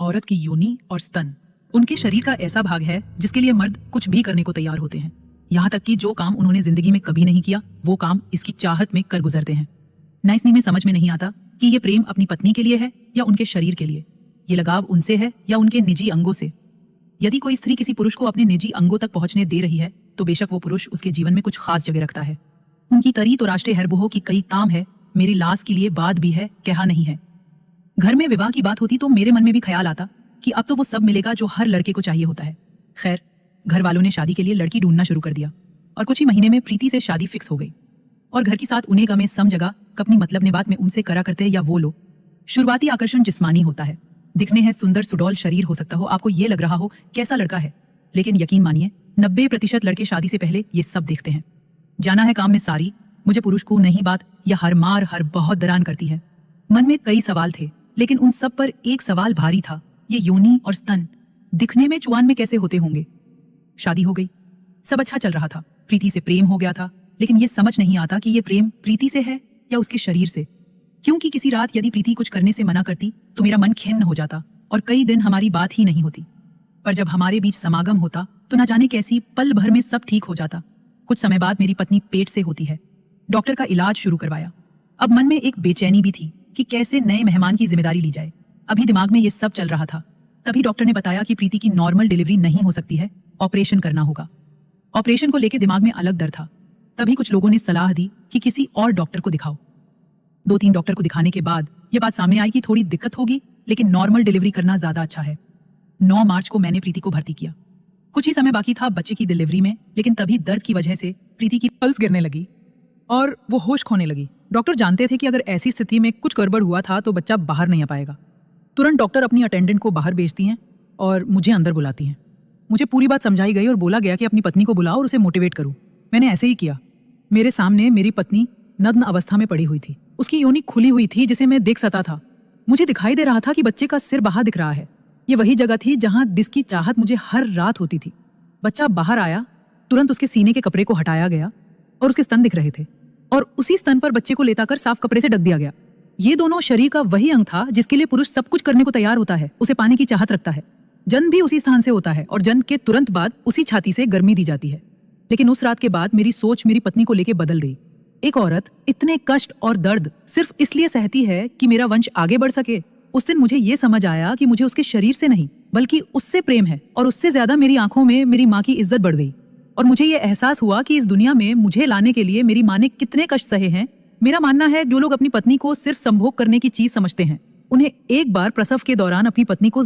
औरत की योनि और स्तन उनके शरीर का ऐसा भाग है जिसके लिए मर्द कुछ भी करने को तैयार होते हैं। यहाँ तक कि जो काम उन्होंने जिंदगी में कभी नहीं किया वो काम इसकी चाहत में कर गुजरते हैं। नाइसनी में समझ में नहीं आता कि ये प्रेम अपनी पत्नी के लिए है या उनके शरीर के लिए, ये लगाव उनसे है या उनके निजी अंगों से। यदि कोई स्त्री किसी पुरुष को अपने निजी अंगों तक पहुंचने दे रही है तो बेशक वो पुरुष उसके जीवन में कुछ खास जगह रखता है। उनकी तरी तो राष्ट्रीय हरबोहो की कई ताम है, मेरी लाश के लिए बात भी है, कहा नहीं है। घर में विवाह की बात होती तो मेरे मन में भी ख्याल आता कि अब तो वो सब मिलेगा जो हर लड़के को चाहिए होता है। खैर, घर वालों ने शादी के लिए लड़की ढूंढना शुरू कर दिया और कुछ ही महीने में प्रीति से शादी फिक्स हो गई और घर के साथ उन्हें का में सम जगह कपनी मतलब ने बात में उनसे करा करते या वो लोग। शुरुआती आकर्षण जिस्मानी होता है, दिखने है सुंदर सुडौल शरीर हो सकता हो, आपको ये लग रहा हो कैसा लड़का है, लेकिन यकीन मानिए 90% लड़के शादी से पहले ये सब देखते हैं। जाना है काम में सारी, मुझे पुरुष को नहीं बात या हर मार हर बहुत दरान करती है। मन में कई सवाल थे लेकिन उन सब पर एक सवाल भारी था, ये योनि और स्तन दिखने में चुआन में कैसे होते होंगे। शादी हो गई, सब अच्छा चल रहा था, प्रीति से प्रेम हो गया था, लेकिन ये समझ नहीं आता कि ये प्रेम प्रीति से है या उसके शरीर से। क्योंकि किसी रात यदि प्रीति कुछ करने से मना करती तो मेरा मन खिन्न हो जाता और कई दिन हमारी बात ही नहीं होती। पर जब हमारे बीच समागम होता तो न जाने कैसी पल भर में सब ठीक हो जाता। कुछ समय बाद मेरी पत्नी पेट से होती है, डॉक्टर का इलाज शुरू करवाया। अब मन में एक बेचैनी भी थी कि कैसे नए मेहमान की जिम्मेदारी ली जाए। अभी दिमाग में ये सब चल रहा था, तभी डॉक्टर ने बताया कि प्रीति की नॉर्मल डिलीवरी नहीं हो सकती है, ऑपरेशन करना होगा। ऑपरेशन को लेकर दिमाग में अलग डर था। तभी कुछ लोगों ने सलाह दी कि किसी और डॉक्टर को दिखाओ। 2-3 डॉक्टर को दिखाने के बाद ये बात सामने आई कि थोड़ी दिक्कत होगी, लेकिन नॉर्मल डिलीवरी करना ज्यादा अच्छा है। 9 मार्च को मैंने प्रीति को भर्ती किया। कुछ ही समय बाकी था बच्चे की डिलीवरी में, लेकिन तभी दर्द की वजह से प्रीति की पल्स गिरने लगी और वो होश खोने लगी। डॉक्टर जानते थे कि अगर ऐसी स्थिति में कुछ गड़बड़ हुआ था तो बच्चा बाहर नहीं आ पाएगा। तुरंत डॉक्टर अपनी अटेंडेंट को बाहर भेजती हैं और मुझे अंदर बुलाती हैं। मुझे पूरी बात समझाई गई और बोला गया कि अपनी पत्नी को बुलाओ और उसे मोटिवेट करो। मैंने ऐसे ही किया। मेरे सामने मेरी पत्नी नग्न अवस्था में पड़ी हुई थी, उसकी योनि खुली हुई थी जिसे मैं देख सकता था। मुझे दिखाई दे रहा था कि बच्चे का सिर बाहर दिख रहा है। ये वही जगह थी जहां जिसकी चाहत मुझे हर रात होती थी। बच्चा बाहर आया, तुरंत उसके सीने के कपड़े को हटाया गया और उसके स्तन दिख रहे थे और उसी स्तन पर बच्चे को लेता कर साफ कपड़े से ढक दिया गया। ये दोनों शरीर का वही अंग था जिसके लिए पुरुष सब कुछ करने को तैयार होता है, उसे पाने की चाहत रखता है। जन्म भी उसी स्थान से होता है और जन्म के तुरंत बाद उसी छाती से गर्मी दी जाती है। लेकिन उस रात के बाद मेरी सोच मेरी पत्नी को लेकर बदल गई। एक औरत इतने कष्ट और दर्द सिर्फ इसलिए सहती है कि मेरा वंश आगे बढ़ सके। उस दिन मुझे ये समझ आया कि मुझे उसके शरीर से नहीं बल्कि उससे प्रेम है और उससे ज्यादा मेरी आंखों में मेरी माँ की इज्जत बढ़ गई। और मुझे ये एहसास हुआ कि इस दुनिया में मुझे लाने के लिए मेरी माँ ने कितने कष्ट सहे हैं। मेरा मानना है जो लोग अपनी पत्नी को सिर्फ संभोग करने की चीज समझते हैं, उन्हें एक बार प्रसव के दौरान अपनी पत्नी को